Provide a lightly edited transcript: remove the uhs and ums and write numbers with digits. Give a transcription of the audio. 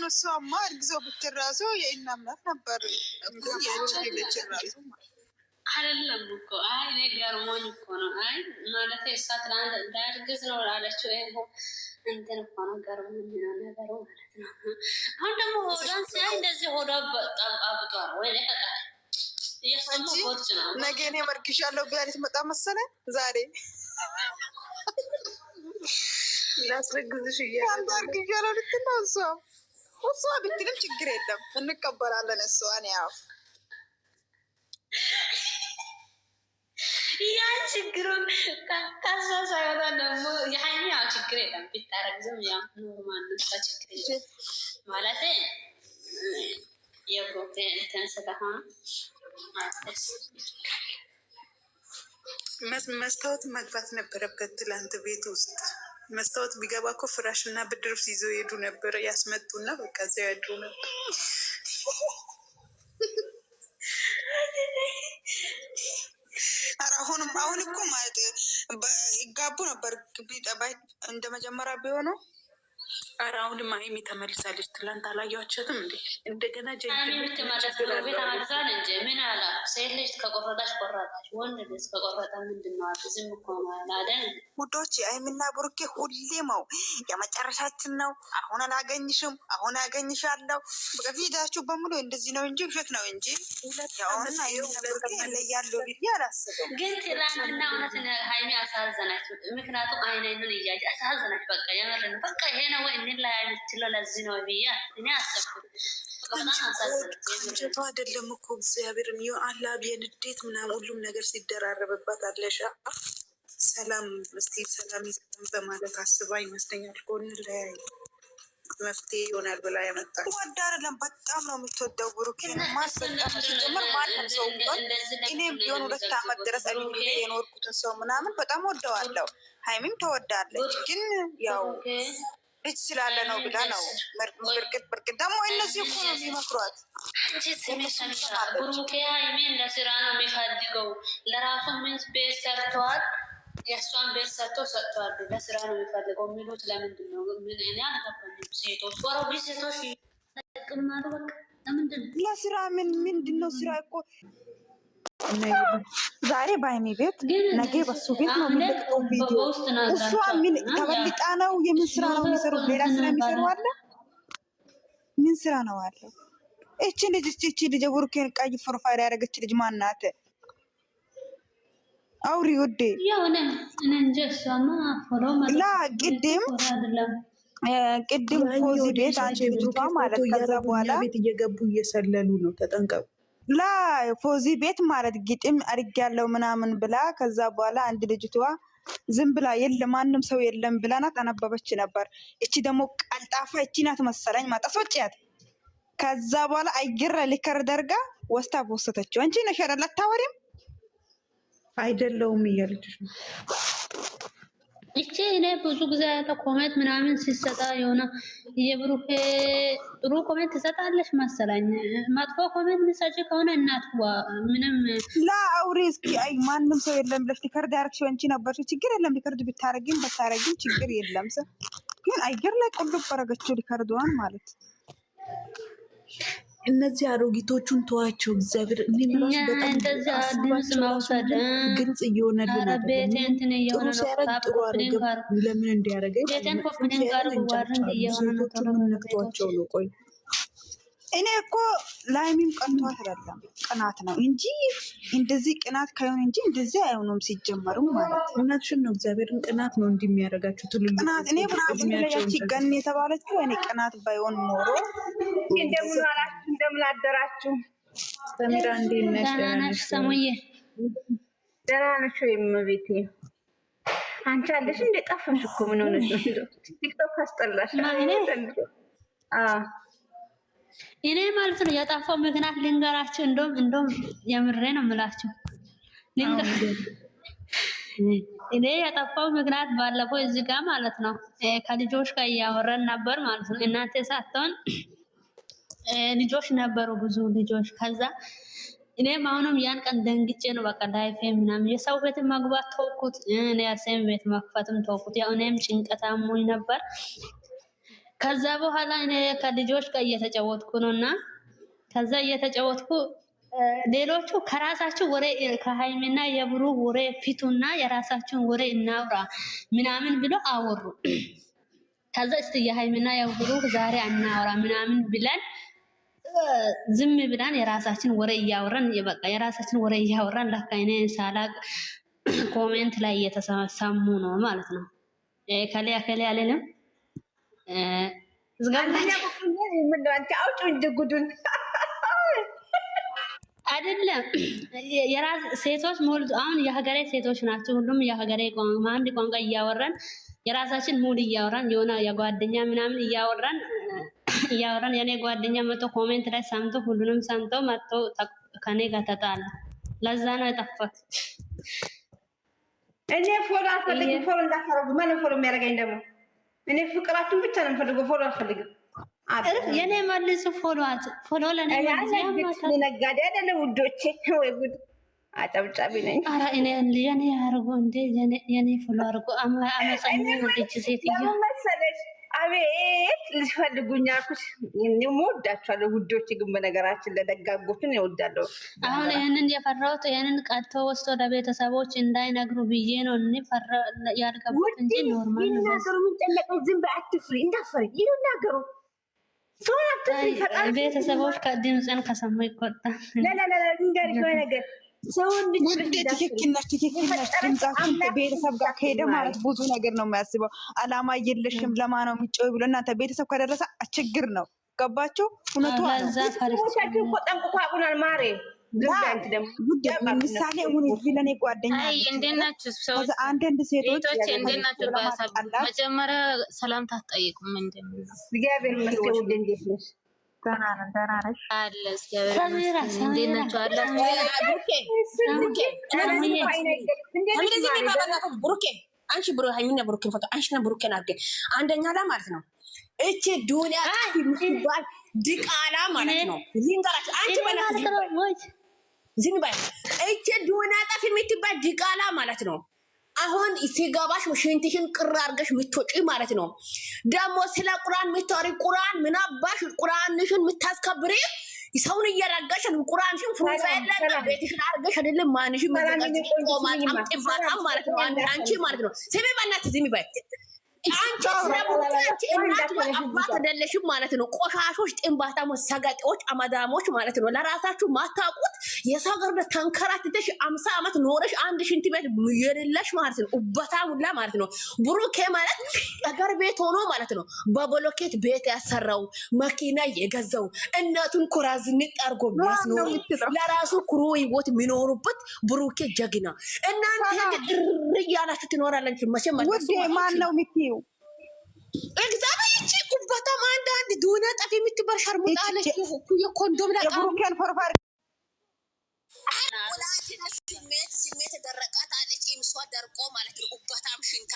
ነው እሷማ እርግዞ ብትራሱ የእናምናት ነበር እኮ ያቺ ብትራሱ አይደለም እኮ አይ እኔ ገርሞኝ እኮ ነው። አይ ማለት እሳት እንዳርግዝ ነው አለችው። ይሄ እንትን እኮ ነው ገርሞኝ ነው ነገሩ ማለት ነው። አሁን ደግሞ ሆዳን ሲያይ እንደዚህ ሆዳ በጣም አብጧል ወይ ለቀቃ እያሰማሁ ቦርጭ ነው። ነገ እኔ መርግሻለሁ ብላ ልትመጣ መሰለኝ ዛሬ ላስረግዝሽ እያርግሻለሁ ልትል ነው እሷ ብትልም ችግር የለም እንቀበላለን። እሷን ያው ያን ችግሩን ከዛ ሳይወጣ ደግሞ የሀይሚ ያው ችግር የለም ቢታረግዝም ያው ኖርማል ነው። ችግር የለም ማለት የብሮቴ እንትን ስለሆነ መስታወት መግባት ነበረበት። ትላንት ቤት ውስጥ መስታወት ቢገባ እኮ ፍራሽ እና ብርድ ልብስ ይዘው ሄዱ ነበረ። ያስመጡና በቃ እዚያው ያድሩ ነበር። አሁን እኮ ማለት ይጋቡ ነበር እንደ መጀመሪያ ቢሆኑ። ኧረ አሁንም ሀይሚ ተመልሳለች። ትላንት አላየኋቸውም እንዴ? እንደገና ተመልሳል እንጂ ምን አላ ሴት ልጅ ከቆረጣች ቆረጣች፣ ወንድ ልጅ ከቆረጠ ምንድን ነው? ዝም እኮ አላደን ውዶች። ሀይሚና ብሩኬ ሁሌመው የመጨረሻችን ነው። አሁን አላገኝሽም፣ አሁን አገኝሻለሁ። በፊታችሁ በሙሉ እንደዚህ ነው እንጂ ውሸት ነው እንጂ ሁለታሁን ሀይሚና ብሩኬ ይለያሉ ብዬ አላስብም። ግን ትላንትና እውነት ሀይሚ አሳዘናችሁ። ምክንያቱም አይነኑን እያየ አሳዘናችሁ። በቃ የምርን በቃ ይሄ ነው ወይ እንለያይ የምትለው ለዚህ ነው ብዬ እኔ አሰብኩት። አንጀቷ አይደለም እኮ እግዚአብሔርን አላብ የንዴት ምናምን ሁሉም ነገር ሲደራረብባት አለሻ። ሰላም እስቲ ሰላም ይዘን በማለት አስባ ይመስለኛል እኮ እንለያይ መፍትሄ ይሆናል ብላ ያመጣል። ወዳ አይደለም በጣም ነው የምትወደው ብሩኬን ማስበጣም ሲጀምር ማንም ሰው ቢሆን እኔም ቢሆን 2 ዓመት ድረስ አግኝቼ የኖርኩትን ሰው ምናምን በጣም ወደዋለሁ። ሀይሚም ተወዳለች ግን ያው ልጅ ስላለ ነው ብላ ነው ብርቅት ደግሞ እነዚህ እኮ ነው የሚመክሯት። ብሩኬ ሀይሚን ለስራ ነው የሚፈልገው። ለራሱ ምን ቤት ሰርተዋል፣ የእሷን ቤት ሰርቶ ሰጥተዋል። ለስራ ነው የሚፈልገው የሚሉት ለምንድን ነው? ምን እኔ አልገባኝም። ሴቶች ወረቢ ሴቶች ቅማሉ በቃ ለምንድን ነው ለስራ ምንድን ነው ስራ እኮ ዛሬ በሀይሚ ቤት ነገ በሱ ቤት ነው የሚለቀቀው ቪዲዮ። እሷ ምን ተበልጣ ነው? የምን ስራ ነው የሚሰሩት? ሌላ ስራ የሚሰሩ አለ? ምን ስራ ነው አለው? እቺ ልጅ ብሩኬን ቀይ ፕሮፋይል ያደረገች ልጅ ማናት? አውሪ ውዴ። ላ ቅድም ፖዚ ቤት አንቺ ልጅቷ ማለት ከዛ በኋላ ቤት እየገቡ እየሰለሉ ነው። ተጠንቀቁ። ላ ፎዚ ቤት ማለት ግጥም አድርግ ያለው ምናምን ብላ ከዛ በኋላ አንድ ልጅቷ ዝም ብላ የለም ማንም ሰው የለም ብላና ተነበበች ነበር። እቺ ደግሞ ቀልጣፋ እቺ ናት መሰለኝ ማጣሶጭያት። ከዛ በኋላ አይግራ ሊከር ደርጋ ወስታ ወሰተችው። አንቺ ነሽ አይደል? አታወሪም አይደለውም እያለች ነው እቺ። እኔ ብዙ ጊዜ ያለ ኮሜንት ምናምን ሲሰጣ የሆነ የብሩኬ ጥሩ ኮሜንት ትሰጣለች መሰለኝ። መጥፎ ኮሜንት ምሰጪ ከሆነ እናትዋ ምንም ላ አውሪ እስኪ። አይ ማንም ሰው የለም ብለሽ ሊከርድ ያርክሽ አንቺ ነበርሽ። ችግር የለም ሊከርድ ብታረጊም በታረጊም ችግር የለም። ግን አየር ላይ ቁልብ አረገችው ሊከርድዋን ማለት። እነዚህ አሮጊቶቹን ተዋቸው። እግዚአብሔር እኔ ብላሽ በጣም ድምጽ ማውሰድ ግልጽ እየሆነልን ጥሩ ሲያረግ ጥሩ አረገ። ለምን እንዲያረገ ነክቷቸው ነው። ቆይ እኔ እኮ ላይሚም ቀንቷት አይደለም ቅናት ነው እንጂ እንደዚህ ቅናት ካይሆን እንጂ እንደዚህ አይሆኑም ሲጀመሩ ማለት እውነትሽን ነው። እግዚአብሔርን ቅናት ነው እንዲህ የሚያደርጋችሁ ትልልቅ ቅናት። እኔ ብራዚል ለያቺ ገን የተባለችው እኔ ቅናት ባይሆን ኖሮ እንደምን አደራችሁ? ሰሚራ እንዴት ነሽ? ደህና ነሽ? ሰሙዬ ደህና ነሽ ወይ? እመቤቴ አንቺ አለሽ እንደ ጠፋሽ እኮ ምን ሆነሽ ነው? ቲክቶክ አስጠላሽ? እኔ ማለት ነው ያጣፋው ምክንያት ልንገራችሁ። እንደውም የምሬ ነው የምላችሁ። እኔ ያጣፋው ምክንያት ባለፈው እዚህ ጋር ማለት ነው ከልጆች ጋር እያወራን ነበር ማለት ነው። እናንተ ሳትሆን ልጆች ነበሩ፣ ብዙ ልጆች። ከዛ እኔም አሁንም ያን ቀን ደንግጬ ነው በቃ ላይፌ ምናምን የሰው ቤት መግባት ተውኩት። እኔ ያሰም ቤት መክፈትም ተውኩት። ያው እኔም ጭንቀት አሞኝ ነበር። ከዛ በኋላ እኔ ከልጆች ጋር እየተጫወትኩ ነውና ከዛ እየተጫወትኩ ሌሎቹ ከራሳችሁ ወሬ ከሃይሚና የብሩ ወሬ ፊቱና የራሳችሁን ወሬ እናውራ ምናምን ብሎ አወሩ። ከዛ እስቲ የሃይሚና የብሩ ዛሬ አናውራ ምናምን ብለን ዝም ብለን የራሳችን ወሬ እያወራን በቃ የራሳችን ወሬ እያወራን ለካ እኔ ሳላቅ ኮሜንት ላይ እየተሰሙ ነው ማለት ነው። ከሌ አለንም አይደለም የራስ ሴቶች ሞልቶ አሁን የሀገሬ ሴቶች ናቸው። ሁሉም የሀገሬ ቋንቋ አንድ ቋንቋ እያወራን የራሳችን ሙድ እያወራን የሆነ የጓደኛ ምናምን እያወራን የኔ ጓደኛ መቶ ኮሜንት ላይ ሰምቶ ሁሉንም ሰምቶ መቶ ከኔ ጋር ተጣላ። ለዛ ነው የጠፋት። እኔ ፎሎ አልፈልግም። ፎሎ እንዳታረጉ። ማን ፎሎ የሚያደርገኝ ደግሞ? እኔ ፍቅራችሁን ብቻ ነው የምፈልገው። ፎሎ አልፈልግም። የኔ መልሱ ፎሎ ለኔ መልሱ። ነጋዴ አይደለም ውዶቼ። ወይ ጉድ! አጨብጫቢ ነኝ። ኧረ እኔ የኔ አርጎ እንዴ የኔ ፎሎ አርጎ አመፀኛ ነች ሴትዮ መሰለሽ። አቤት ልትፈልጉኝ አልኩሽ። እኔም እወዳችኋለሁ ውዶቼ። ግን በነገራችን ለደጋጎችን እወዳለሁ። አሁን ይሄንን የፈራሁት ይሄንን ቀጥቶ ወስዶ ለቤተሰቦች እንዳይነግሩ ብዬ ነው። እኔ ፈራ ያልገቡት እንጂ ኖርማል ነው። ይናገሩ። ምን ጨነቀኝ? ዝም በይ አትፍሪ። እንዳትፈሪ ይናገሩ። ቤተሰቦች ከድምፅን ከሰሙ ይቆጣል። ንገሪሽ ወይ ነገር ሰውን ትክክል ነሽ። ድምጻችን ቤተሰብ ጋር ከሄደ ማለት ብዙ ነገር ነው የሚያስበው። አላማ የለሽም ለማ ነው የሚጮህ ብሎ እናንተ ቤተሰብ ከደረሰ ችግር ነው። ገባችሁ? እውነቱ ጠንቅቆ አቁናል ማሬ ምሳሌ ሁን ለኔ ጓደኛ እንዴት ናችሁ? ሰዎች አንዳንድ ሴቶች እንዴት ናችሁ? መጀመሪያ ሰላም ታጠይቁም እንዴ? እግዚአብሔር ይመስገን። እንዴት ነሽ? ደህና ነሽ? አለ እግዚአብሔር ይመስገን። እንዴት ናችሁ? ብሩኬ አንቺ ሃይሚና ብሩኬን ፎቶ አንቺና ብሩኬን አድርገን አንደኛ ላይ ማለት ነው። እቺ ዱንያ የምትባል ድቃላ ማለት ነው። ሊንገራችሁ አንቺ በእናትሽ ዝም በይ። እቺ ዱንያ ጠፊ የምትባል ድቃላ ማለት ነው። አሁን ሲገባሽ ሽንትሽን ቅር አድርገሽ ምትወጪ ማለት ነው። ደግሞ ስለ ቁርአን ምታወሪ ቁርአን ምን አባሽ ቁርአንሽን ምታስከብሪ ሰውን እየረጋሽ ቁርአንሽን ፕሮፋይል ላይ ቤትሽን አድርገሽ አይደለም ማንሽ ምትቀጽ ቆማጣም ጥባጣም ማለት ነው። አንቺ ማለት ነው። ስሚ በእናትሽ ዝም በይ። አንቺ ስለቡራች እናት አባት አይደለሽም ማለት ነው። ቆሻሾች፣ ጥንባታሞች፣ ሰጋጤዎች፣ አመዳሞች ማለት ነው። ለራሳችሁ ማታውቁት የሰው ሀገር ተንከራትተሽ 50 ዓመት ኖረሽ አንድ ሽንት ቤት የሌለሽ ማለት ነው። ኡበታ ሙላ ማለት ነው። ብሩኬ ማለት አገር ቤት ሆኖ ማለት ነው በብሎኬት ቤት ያሰራው መኪና የገዛው እናቱን ኩራዝ ንጣርጎ ነው ለራሱ ኩሩ ህይወት የሚኖሩበት ብሩኬ ጀግና። እናንተ እያላችሁ ትኖራላችሁ። መቼም ማን ነው የምትይው? እግዚአብሔር እቺ ቁባታም አንዳንድ ዱና ጠፊ የምትባል ሸርሙጣ አለች። የኮንዶም የብሩኬን ፎርፋር ስሜት ደረቃት አለች። ኢምሷ ደርቆ ማለት ነው። ቁባታም ሽንታ